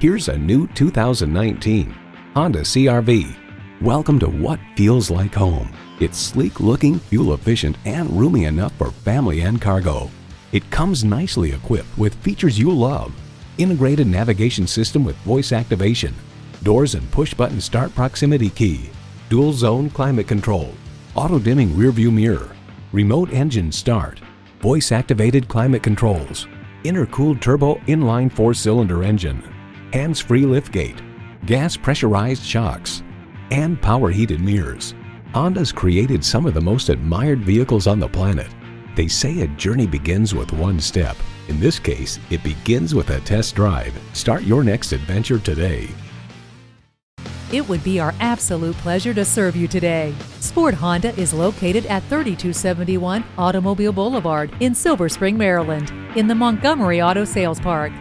Here's a new 2019 Honda CR-V. Welcome to what feels like home. It's sleek looking, fuel efficient, and roomy enough for family and cargo. It comes nicely equipped with features you'll love. Integrated navigation system with voice activation, doors and push-button start proximity key, dual zone climate control, auto-dimming rear-view mirror, remote engine start, voice-activated climate controls, intercooled turbo inline 4-cylinder engine, hands-free liftgate, gas pressurized shocks, and power heated mirrors. Honda's created some of the most admired vehicles on the planet. They say a journey begins with one step. In this case, it begins with a test drive. Start your next adventure today. It would be our absolute pleasure to serve you today. Sport Honda is located at 3271 Automobile Boulevard in Silver Spring, Maryland, in the Montgomery Auto Sales Park.